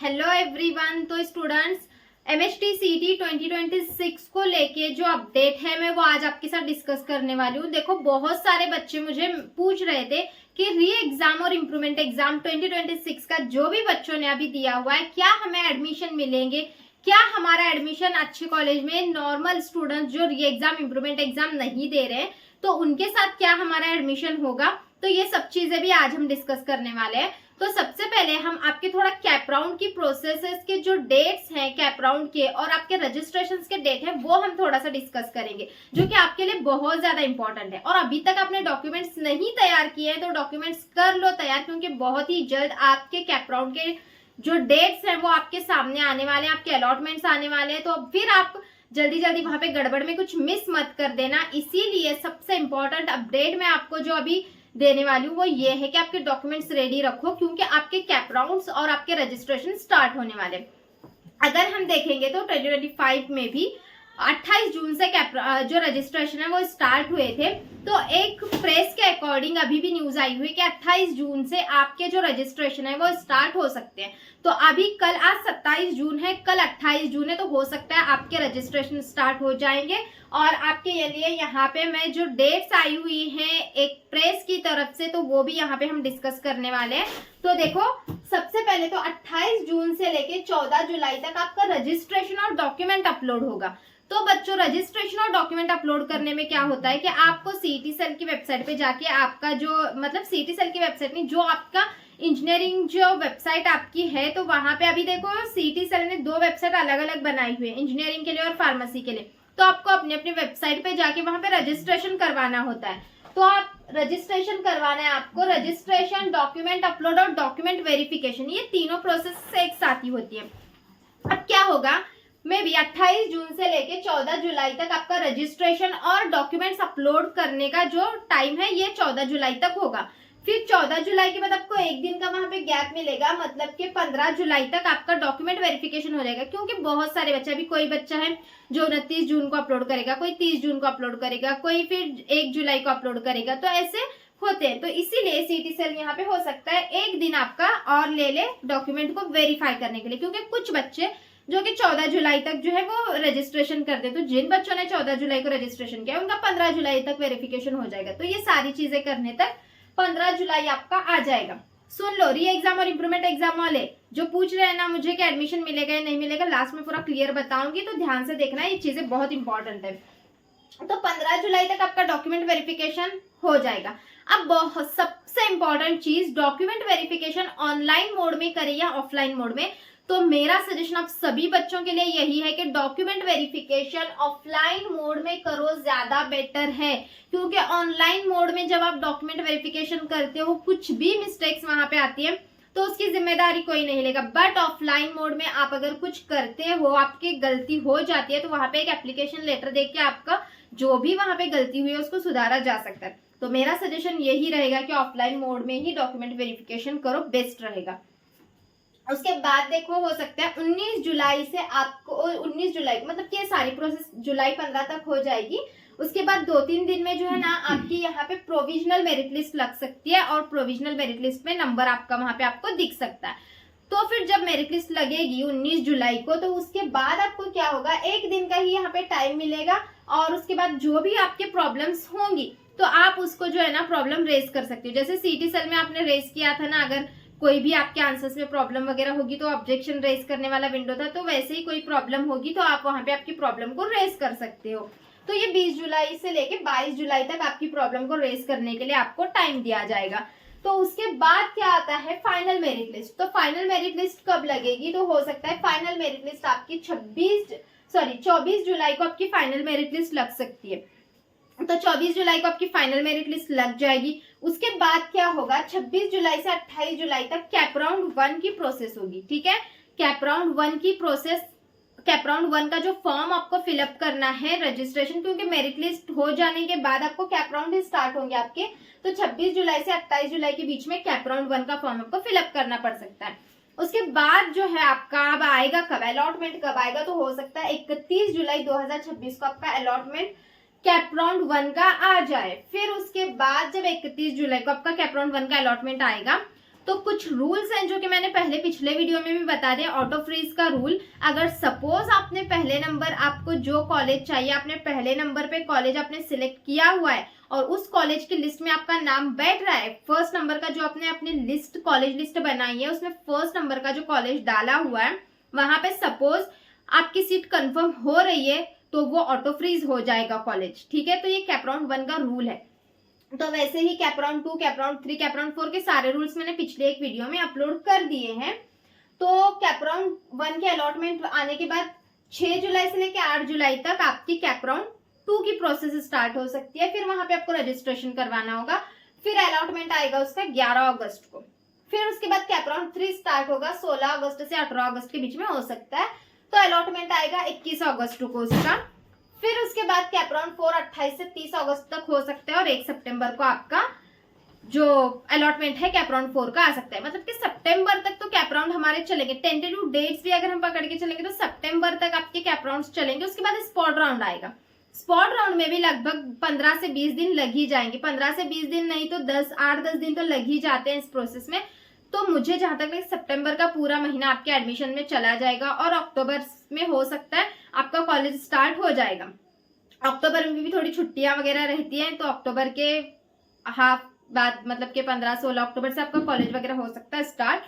Hello everyone. तो students, MHT सीटी 2026 को लेके जो अपडेट है मैं वो आज आपके साथ डिस्कस करने वाली हूँ। देखो, बहुत सारे बच्चे मुझे पूछ रहे थे कि री एग्जाम और इम्प्रूवमेंट एग्जाम 2026 का जो भी बच्चों ने अभी दिया हुआ है, क्या हमें एडमिशन मिलेंगे, क्या हमारा एडमिशन अच्छे कॉलेज में, नॉर्मल स्टूडेंट्स जो री एग्जाम इम्प्रूवमेंट एग्जाम नहीं दे रहे हैं तो उनके साथ क्या हमारा एडमिशन होगा। तो ये सब चीजें भी आज हम डिस्कस करने वाले हैं। तो सबसे पहले हम आपके थोड़ा कैप राउंड की प्रोसेसेस के जो डेट्स हैं कैप राउंड के और आपके रजिस्ट्रेशंस के डेट हैं वो हम थोड़ा सा डिस्कस करेंगे, जो कि आपके लिए बहुत ज्यादा इंपॉर्टेंट है। और अभी तक आपने डॉक्यूमेंट्स नहीं तैयार किए हैं तो डॉक्यूमेंट्स कर लो तैयार, क्योंकि बहुत ही जल्द आपके कैप राउंड के जो डेट्स हैं वो आपके सामने आने वाले हैं, आपके अलॉटमेंट्स आने वाले हैं। तो फिर आप जल्दी जल्दी वहां पे गड़बड़ में कुछ मिस मत कर देना। इसीलिए सबसे इंपॉर्टेंट अपडेट मैं आपको जो अभी देने वाली हूँ वो ये है कि आपके डॉक्यूमेंट्स रेडी रखो, क्योंकि आपके कैप राउंड्स और आपके रजिस्ट्रेशन स्टार्ट होने वाले। अगर हम देखेंगे तो 2025 में भी 28 जून से जो रजिस्ट्रेशन है वो स्टार्ट हुए थे। तो एक प्रेस के अकॉर्डिंग अभी भी न्यूज आई हुई कि 28 जून से आपके जो रजिस्ट्रेशन है वो स्टार्ट हो सकते हैं। तो अभी कल, आज 27 जून है, कल 28 जून है, तो हो सकता है आपके रजिस्ट्रेशन स्टार्ट हो जाएंगे। और आपके लिए यहाँ पे मैं जो डेट्स आई हुई हैं एक प्रेस की तरफ से, तो वो भी यहाँ पे हम डिस्कस करने वाले हैं। तो देखो, सबसे पहले तो 28 जून से लेके 14 जुलाई तक आपका रजिस्ट्रेशन और डॉक्यूमेंट अपलोड होगा। तो बच्चों, रजिस्ट्रेशन और डॉक्यूमेंट अपलोड करने में क्या होता है कि आपको सीटी सेल की वेबसाइट पे जाके आपका जो, मतलब सीटी सेल की वेबसाइट नहीं, जो आपका इंजीनियरिंग जो वेबसाइट आपकी है, तो वहां पे अभी देखो सीटी सेल ने 2 वेबसाइट अलग अलग बनाई हुई है, इंजीनियरिंग के लिए और फार्मेसी के लिए। तो आपको अपनी अपनी वेबसाइट पे जाके वहां पे रजिस्ट्रेशन करवाना होता है। तो आप रजिस्ट्रेशन करवाना है आपको, रजिस्ट्रेशन, डॉक्यूमेंट अपलोड और डॉक्यूमेंट वेरिफिकेशन, ये तीनों प्रोसेस एक साथ ही होती है। अब क्या होगा, मे भी 28 जून से लेके 14 जुलाई तक आपका रजिस्ट्रेशन और डॉक्यूमेंट्स अपलोड करने का जो टाइम है ये 14 जुलाई तक होगा। फिर 14 जुलाई के बाद आपको एक दिन का वहां पे गैप मिलेगा, मतलब कि 15 जुलाई तक आपका डॉक्यूमेंट वेरिफिकेशन हो जाएगा। क्योंकि बहुत सारे बच्चे, अभी कोई बच्चा है जो 29 जून को अपलोड करेगा, कोई 30 जून को अपलोड करेगा, कोई फिर 1 जुलाई को अपलोड करेगा, तो ऐसे होते हैं। तो इसीलिए सीटी सेल यहाँ पे हो सकता है एक दिन आपका और ले ले डॉक्यूमेंट को वेरीफाई करने के लिए, क्योंकि कुछ बच्चे जो कि 14 जुलाई तक जो है वो रजिस्ट्रेशन कर दे। तो जिन बच्चों ने 14 जुलाई को रजिस्ट्रेशन किया उनका 15 जुलाई तक वेरिफिकेशन हो जाएगा। तो ये सारी चीजें करने तक 15 जुलाई आपका आ जाएगा। सुन लो, री एग्जाम और इम्प्रूवमेंट एग्जाम वाले जो पूछ रहे हैं ना मुझे कि एडमिशन मिलेगा या नहीं मिलेगा, लास्ट में पूरा क्लियर बताऊंगी, तो ध्यान से देखना, ये चीजें बहुत इंपॉर्टेंट है। तो 15 जुलाई तक आपका डॉक्यूमेंट वेरिफिकेशन हो जाएगा। अब बहुत सबसे इंपॉर्टेंट चीज, डॉक्यूमेंट वेरिफिकेशन ऑनलाइन मोड में करें या ऑफलाइन मोड में। तो मेरा सजेशन आप सभी बच्चों के लिए यही है कि डॉक्यूमेंट वेरिफिकेशन ऑफलाइन मोड में करो, ज्यादा बेटर है। क्योंकि ऑनलाइन मोड में जब आप डॉक्यूमेंट वेरिफिकेशन करते हो, कुछ भी मिस्टेक्स वहां पे आती है तो उसकी जिम्मेदारी कोई नहीं लेगा। बट ऑफलाइन मोड में आप अगर कुछ करते हो, आपकी गलती हो जाती है, तो वहां पे एक एप्लीकेशन लेटर देके आपका जो भी वहां पे गलती हुई है उसको सुधारा जा सकता है। तो मेरा सजेशन यही रहेगा कि ऑफलाइन मोड में ही डॉक्यूमेंट वेरिफिकेशन करो, बेस्ट रहेगा। उसके बाद देखो, हो सकता है 19 जुलाई से आपको, 19 जुलाई मतलब कि सारी प्रोसेस जुलाई 15 तक हो जाएगी। उसके बाद 2-3 दिन में जो है ना आपकी यहाँ पे प्रोविजनल मेरिट लिस्ट लग सकती है, और प्रोविजनल मेरिट लिस्ट में नंबर आपका वहां पे आपको दिख सकता है। तो फिर जब मेरिट लिस्ट लगेगी 19 जुलाई को, तो उसके बाद आपको क्या होगा, एक दिन का ही यहाँ पे टाइम मिलेगा, और उसके बाद जो भी आपके प्रॉब्लम्स होंगी तो आप उसको जो है ना प्रॉब्लम रेज कर सकते हो। जैसे सीटी सेल में आपने रेज किया था ना, अगर कोई भी आपके आंसर्स में प्रॉब्लम वगैरह होगी तो ऑब्जेक्शन रेज करने वाला विंडो था, तो वैसे ही कोई प्रॉब्लम होगी तो आप वहां पे आपकी प्रॉब्लम को रेज कर सकते हो। तो ये 20 जुलाई से लेके 22 जुलाई तक आपकी प्रॉब्लम को रेज करने के लिए आपको टाइम दिया जाएगा। तो उसके बाद क्या आता है, फाइनल मेरिट लिस्ट। तो फाइनल मेरिट लिस्ट कब लगेगी, तो हो सकता है फाइनल मेरिट लिस्ट आपकी 24 जुलाई को आपकी फाइनल मेरिट लिस्ट लग सकती है। तो 24 जुलाई को आपकी फाइनल मेरिट लिस्ट लग जाएगी। उसके बाद क्या होगा, 26 जुलाई से 28 जुलाई तक कैप राउंड 1 की प्रोसेस होगी। ठीक है, कैप राउंड 1 की प्रोसेस, कैप राउंड 1 का जो फॉर्म आपको फिलअप करना है रजिस्ट्रेशन, क्योंकि मेरिट लिस्ट हो जाने के बाद आपको कैप राउंड स्टार्ट होंगे आपके। तो 26 जुलाई से 28 जुलाई के बीच में कैप राउंड 1 का फॉर्म आपको फिलअप करना पड़ सकता है। उसके बाद जो है आपका अब आएगा कब, अलॉटमेंट कब आएगा, तो हो सकता है 31 जुलाई 2026 को आपका अलॉटमेंट कैप राउंड 1 का आ जाए। फिर उसके बाद जब 31 जुलाई को आपका कैप राउंड 1 का अलॉटमेंट आएगा तो कुछ रूल्स हैं जो कि मैंने पहले पिछले वीडियो में भी बता दिया। ऑटो फ्रीज का रूल, अगर सपोज आपने पहले नंबर, आपको जो कॉलेज चाहिए, आपने पहले नंबर पे कॉलेज आपने सिलेक्ट किया हुआ है और उस कॉलेज की लिस्ट में आपका नाम बैठ रहा है, फर्स्ट नंबर का जो आपने अपनी लिस्ट, कॉलेज लिस्ट बनाई है उसमें फर्स्ट नंबर का जो कॉलेज डाला हुआ है, वहां पे सपोज आपकी सीट कंफर्म हो रही है तो वो ऑटो फ्रीज हो जाएगा कॉलेज, ठीक है। तो ये कैप राउंड 1 का रूल है। तो वैसे ही cap round 2, cap round 3, cap round 4 के सारे रूल्स मैंने पिछले एक वीडियो में अपलोड कर दिए हैं। तो कैप राउंड 1 के अलॉटमेंट आने के बाद 6 जुलाई से लेकर 8 जुलाई तक आपकी कैप राउंड 2 की प्रोसेस स्टार्ट हो सकती है। फिर वहां पे आपको रजिस्ट्रेशन करवाना होगा। फिर अलॉटमेंट आएगा उसका 11 अगस्त को। फिर उसके बाद कैप राउंड 3 स्टार्ट होगा 16 अगस्त से 18 अगस्त के बीच में हो सकता है। तो अलॉटमेंट आएगा 21 अगस्त को उसका। फिर उसके बाद कैप राउंड 4 28 से 30 अगस्त तक हो सकता है और 1 सितंबर को आपका जो अलॉटमेंट है कैप राउंड 4 का आ सकता है। मतलब कि सितंबर तक तो कैप राउंड हमारे चलेंगे। टेंटेटिव डेट्स भी अगर हम पकड़ के चलेंगे तो सितंबर तक आपके कैप राउंड्स चलेंगे। उसके बाद स्पॉट राउंड आएगा। स्पॉट राउंड में भी लगभग 15 से 20 दिन लग ही जाएंगे। 15 से 20 दिन नहीं तो 8-10 दिन तो लग ही जाते हैं इस प्रोसेस में। तो मुझे जहां तक सितंबर का पूरा महीना आपके एडमिशन में चला जाएगा और अक्टूबर में हो सकता है आपका कॉलेज स्टार्ट हो जाएगा। अक्टूबर में भी थोड़ी छुट्टियां वगैरह रहती हैं तो अक्टूबर के हाफ बाद, मतलब के 15-16 अक्टूबर से आपका कॉलेज वगैरह हो सकता है स्टार्ट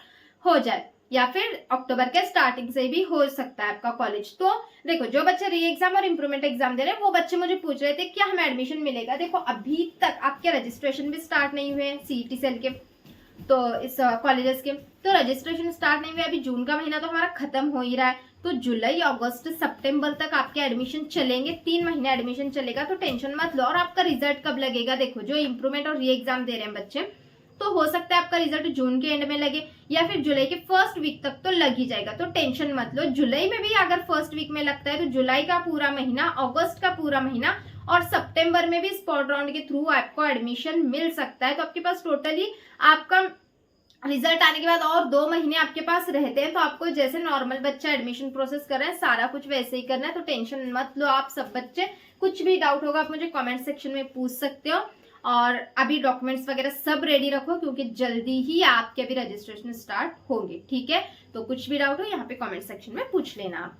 हो जाए, या फिर अक्टूबर के स्टार्टिंग से भी हो सकता है आपका कॉलेज। तो देखो, जो बच्चे री एग्जाम और इम्प्रूवमेंट एग्जाम दे रहे हैं वो बच्चे मुझे पूछ रहे थे क्या हमें एडमिशन मिलेगा। देखो, अभी तक आपके रजिस्ट्रेशन भी स्टार्ट नहीं हुए सीईटी सेल के, तो इस कॉलेजेस के तो रजिस्ट्रेशन स्टार्ट नहीं हुआ। अभी जून का महीना तो हमारा खत्म हो ही रहा है। तो जुलाई, अगस्त, सितंबर तक आपके एडमिशन चलेंगे। 3 महीने एडमिशन चलेगा। तो टेंशन मत लो। और आपका रिजल्ट कब लगेगा, देखो जो इम्प्रूवमेंट और री एग्जाम दे रहे हैं बच्चे, तो हो सकता है आपका रिजल्ट जून के एंड में लगे या फिर जुलाई के फर्स्ट वीक तक तो लग ही जाएगा। तो टेंशन मत लो। जुलाई में भी अगर फर्स्ट वीक में लगता है तो जुलाई का पूरा महीना, अगस्त का पूरा महीना और सितंबर में भी स्पॉट राउंड के थ्रू आपको एडमिशन मिल सकता है। तो आपके पास टोटली आपका रिजल्ट आने के बाद और 2 महीने आपके पास रहते हैं। तो आपको जैसे नॉर्मल बच्चा एडमिशन प्रोसेस कर रहे हैं सारा कुछ वैसे ही करना है। तो टेंशन मत लो आप सब बच्चे। कुछ भी डाउट होगा आप मुझे कमेंट सेक्शन में पूछ सकते हो। और अभी डॉक्यूमेंट्स वगैरह सब रेडी रखो क्योंकि जल्दी ही आपके अभी रजिस्ट्रेशन स्टार्ट होंगे, ठीक है। तो कुछ भी डाउट हो यहाँ पे कमेंट सेक्शन में पूछ लेना आप।